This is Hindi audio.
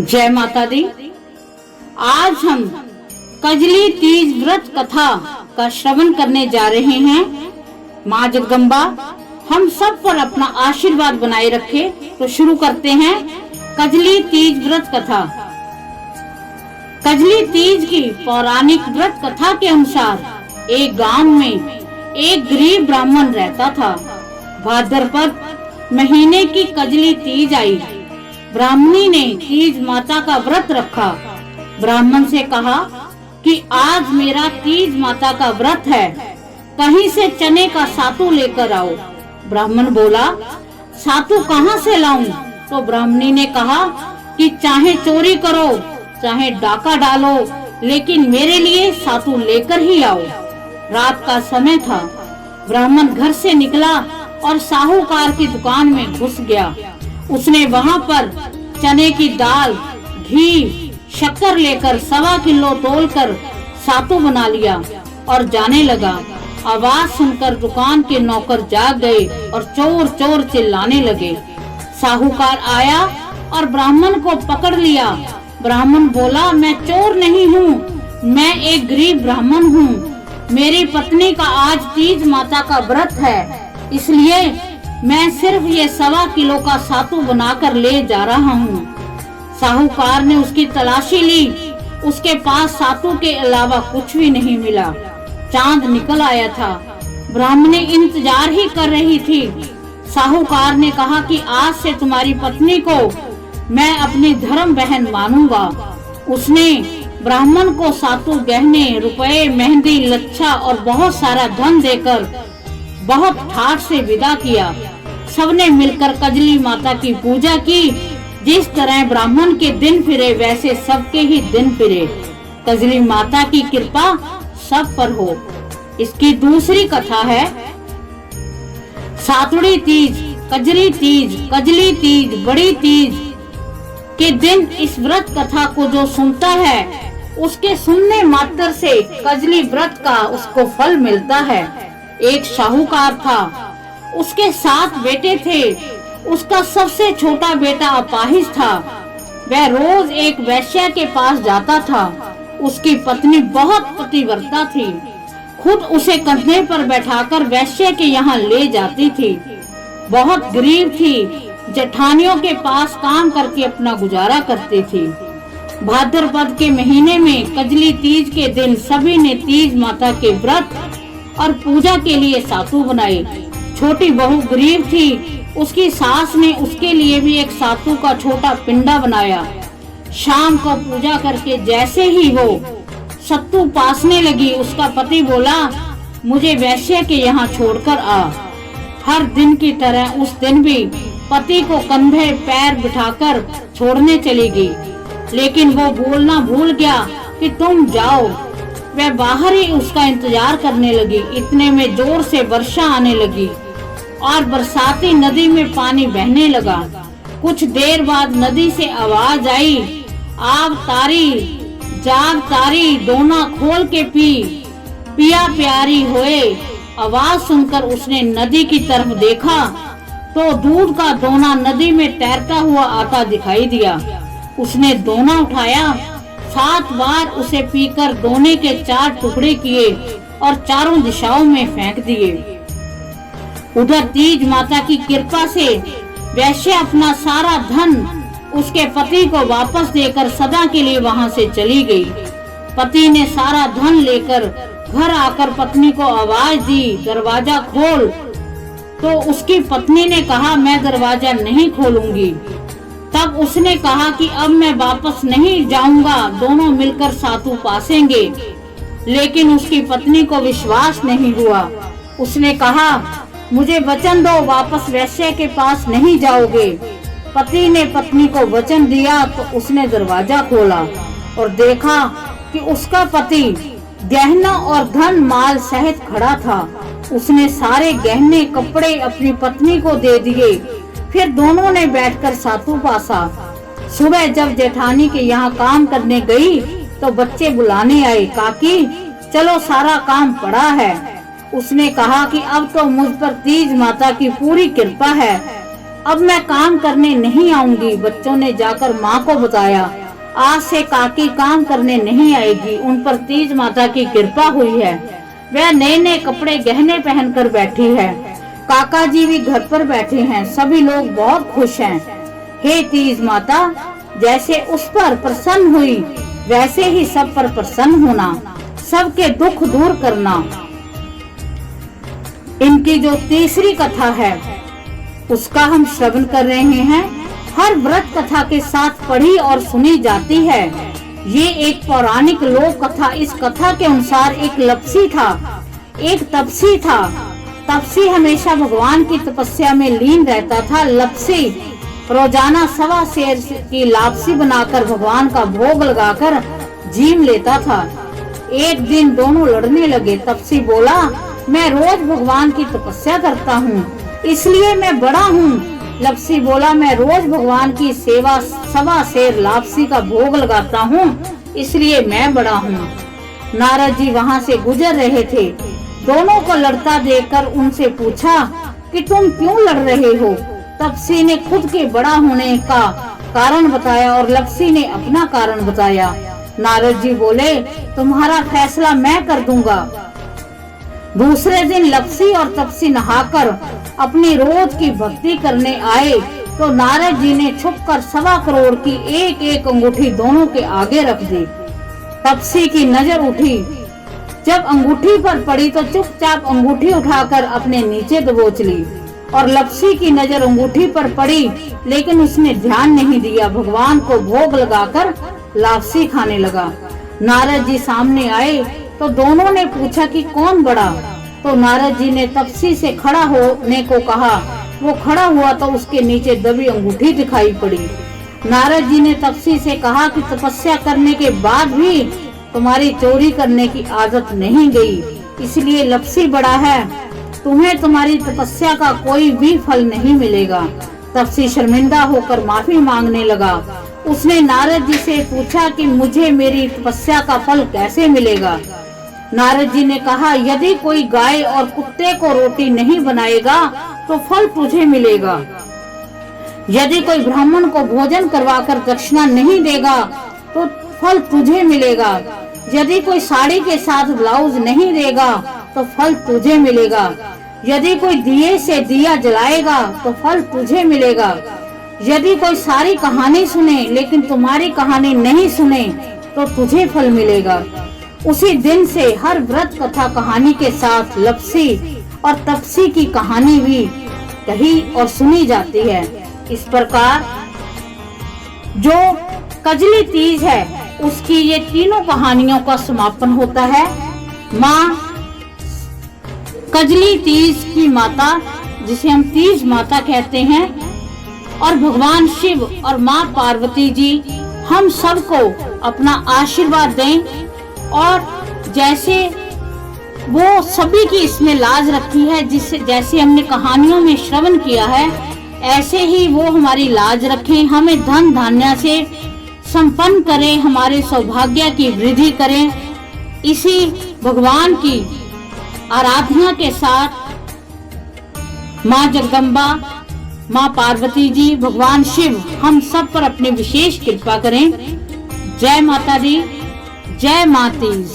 जय माता दी। आज हम कजली तीज व्रत कथा का श्रवण करने जा रहे हैं। माँ जगदम्बा हम सब पर अपना आशीर्वाद बनाए रखे। तो शुरू करते हैं कजली तीज व्रत कथा। कजली तीज की पौराणिक व्रत कथा के अनुसार एक गांव में एक गरीब ब्राह्मण रहता था। भाद्रपद महीने की कजली तीज आई। ब्राह्मणी ने तीज माता का व्रत रखा। ब्राह्मण से कहा कि आज मेरा तीज माता का व्रत है, कहीं से चने का सातू लेकर आओ। ब्राह्मण बोला, सातू कहाँ से लाऊं? तो ब्राह्मणी ने कहा कि चाहे चोरी करो चाहे डाका डालो, लेकिन मेरे लिए सातू लेकर ही आओ। रात का समय था। ब्राह्मण घर से निकला और साहूकार की दुकान में घुस गया। उसने वहाँ पर चने की दाल, घी, शक्कर लेकर 1.25 किलो तोलकर सातू बना लिया और जाने लगा। आवाज सुनकर दुकान के नौकर जाग गए और चोर चोर चिल्लाने लगे। साहूकार आया और ब्राह्मण को पकड़ लिया। ब्राह्मण बोला, मैं चोर नहीं हूँ, मैं एक गरीब ब्राह्मण हूँ। मेरी पत्नी का आज तीज माता का व्रत है, इसलिए मैं सिर्फ ये 1.25 किलो का सातू बनाकर ले जा रहा हूँ। साहूकार ने उसकी तलाशी ली। उसके पास सातू के अलावा कुछ भी नहीं मिला। चांद निकल आया था। ब्राह्मणी इंतजार ही कर रही थी। साहूकार ने कहा कि आज से तुम्हारी पत्नी को मैं अपनी धर्म बहन मानूंगा। उसने ब्राह्मण को सातू, गहने, रुपए, मेहंदी, लच्छा और बहुत सारा धन देकर बहुत ठाठ से विदा किया। सबने मिलकर कजली माता की पूजा की। जिस तरह ब्राह्मण के दिन फिरे वैसे सबके ही दिन फिरे। कजली माता की कृपा सब पर हो। इसकी दूसरी कथा है सातुड़ी तीज, कजली तीज, कजली तीज, बड़ी तीज के दिन इस व्रत कथा को जो सुनता है उसके सुनने मात्र से कजली व्रत का उसको फल मिलता है। एक साहूकार था, उसके 7 बेटे थे। उसका सबसे छोटा बेटा अपाहिज था। वह रोज एक वैश्या के पास जाता था। उसकी पत्नी बहुत पतिव्रता थी, खुद उसे कंधे पर बैठाकर वैश्या के यहाँ ले जाती थी। बहुत गरीब थी, जेठानियों के पास काम करके अपना गुजारा करती थी। भाद्रपद के महीने में कजली तीज के दिन सभी ने तीज माता के व्रत और पूजा के लिए सातू बनाए। छोटी बहू गरीब थी, उसकी सास ने उसके लिए भी एक सातू का छोटा पिंडा बनाया। शाम को पूजा करके जैसे ही वो सत्तू पासने लगी, उसका पति बोला, मुझे वैश्य के यहाँ छोड़कर आ। हर दिन की तरह उस दिन भी पति को कंधे पैर बिठाकर छोड़ने चली गई, लेकिन वो बोलना भूल गया कि तुम जाओ। वह बाहर ही उसका इंतजार करने लगी। इतने में जोर से वर्षा आने लगी और बरसाती नदी में पानी बहने लगा। कुछ देर बाद नदी से आवाज आई, आग तारी जाग तारी, दोना खोल के पी, पिया प्यारी होए। आवाज सुनकर उसने नदी की तरफ देखा तो दूध का दोना नदी में तैरता हुआ आता दिखाई दिया। उसने दोना उठाया, 7 बार उसे पीकर दोने के 4 टुकड़े किए और चारों दिशाओं में फेंक दिए। उधर तीज माता की कृपा से वैश्य अपना सारा धन उसके पति को वापस देकर सदा के लिए वहां से चली गई। पति ने सारा धन लेकर घर आकर पत्नी को आवाज दी, दरवाजा खोल। तो उसकी पत्नी ने कहा, मैं दरवाजा नहीं खोलूंगी। तब उसने कहा कि अब मैं वापस नहीं जाऊंगा, दोनों मिलकर सातू पासेंगे। लेकिन उसकी पत्नी को विश्वास नहीं हुआ। उसने कहा, मुझे वचन दो, वापस वैश्य के पास नहीं जाओगे। पति ने पत्नी को वचन दिया तो उसने दरवाजा खोला और देखा कि उसका पति गहना और धन माल सहित खड़ा था। उसने सारे गहने कपड़े अपनी पत्नी को दे दिए। फिर दोनों ने बैठकर सातू पासा। सुबह जब जेठानी के यहाँ काम करने गई तो बच्चे बुलाने आए, काकी चलो सारा काम पड़ा है। उसने कहा कि अब तो मुझ पर तीज माता की पूरी कृपा है, अब मैं काम करने नहीं आऊंगी। बच्चों ने जाकर माँ को बताया, आज से काकी काम करने नहीं आएगी। उन पर तीज माता की कृपा हुई है। वह नए नए कपड़े गहने पहनकर बैठी है। काका जी भी घर पर बैठे हैं। सभी लोग बहुत खुश हैं। हे तीज माता, जैसे उस पर प्रसन्न हुई वैसे ही सब पर प्रसन्न होना, सबके दुख दूर करना। इनकी जो तीसरी कथा है उसका हम श्रवण कर रहे हैं। हर व्रत कथा के साथ पढ़ी और सुनी जाती है। ये एक पौराणिक लोक कथा। इस कथा के अनुसार एक लपसी था, एक तपसी था। तपसी हमेशा भगवान की तपस्या में लीन रहता था। लपसी रोजाना 1.25 सेर की लापसी बनाकर भगवान का भोग लगाकर जीम लेता था। एक दिन दोनों लड़ने लगे। तपसी बोला, मैं रोज भगवान की तपस्या करता हूँ, इसलिए मैं बड़ा हूँ। लपसी बोला, मैं रोज भगवान की सेवा 1.25 सेर लापसी का भोग लगाता हूँ, इसलिए मैं बड़ा हूँ। नारद जी वहाँ से गुजर रहे थे। दोनों को लड़ता देखकर उनसे पूछा कि तुम क्यों लड़ रहे हो। तपसी ने खुद के बड़ा होने का कारण बताया और लपसी ने अपना कारण बताया। नारद जी बोले, तुम्हारा फैसला मैं कर दूंगा। दूसरे दिन लपसी और तपसी नहाकर अपनी रोज की भक्ति करने आए तो नारद जी ने छुपकर 1.25 करोड़ की एक एक अंगूठी दोनों के आगे रख दी। तपसी की नजर उठी। जब अंगूठी पर पड़ी तो चुपचाप अंगूठी उठाकर अपने नीचे दबोच ली और लपसी की नजर अंगूठी पर पड़ी, लेकिन उसने ध्यान नहीं दिया। भगवान को भोग लगाकर लापसी खाने लगा। नारद जी सामने आए तो दोनों ने पूछा कि कौन बड़ा। तो नारद जी ने तपसी से खड़ा होने को कहा। वो खड़ा हुआ तो उसके नीचे दबी अंगूठी दिखाई पड़ी। नारद जी ने तपसी से कहा कि तपस्या करने के बाद भी तुम्हारी चोरी करने की आदत नहीं गई, इसलिए लपसी बड़ा है, तुम्हें तुम्हारी तपस्या का कोई भी फल नहीं मिलेगा। तपसी शर्मिंदा होकर माफी मांगने लगा। उसने नारद जी से पूछा कि मुझे मेरी तपस्या का फल कैसे मिलेगा। नारद जी ने कहा, यदि कोई गाय और कुत्ते को रोटी नहीं बनाएगा तो फल तुझे मिलेगा। यदि कोई ब्राह्मण को भोजन करवाकर दक्षिणा नहीं देगा तो फल तुझे मिलेगा। यदि कोई साड़ी के साथ ब्लाउज नहीं देगा तो फल तुझे मिलेगा। यदि कोई दिए से दिया जलाएगा तो फल तुझे मिलेगा। यदि कोई सारी कहानी सुने लेकिन तुम्हारी कहानी नहीं सुने तो तुझे फल मिलेगा। उसी दिन से हर व्रत कथा कहानी के साथ लपसी और तपसी की कहानी भी कही और सुनी जाती है। इस प्रकार जो कजली तीज है उसकी ये तीनों कहानियों का समापन होता है। माँ कजली तीज की माता, जिसे हम तीज माता कहते हैं, और भगवान शिव और माँ पार्वती जी हम सबको अपना आशीर्वाद दें और जैसे वो सभी की इसमें लाज रखी है, जिससे जैसे हमने कहानियों में श्रवण किया है, ऐसे ही वो हमारी लाज रखें, हमें धन धान्य से संपन्न करें, हमारे सौभाग्य की वृद्धि करें। इसी भगवान की आराधना के साथ माँ जगदम्बा, माँ पार्वती जी, भगवान शिव हम सब पर अपनी विशेष कृपा करें। जय माता दी, जय माँ तीज।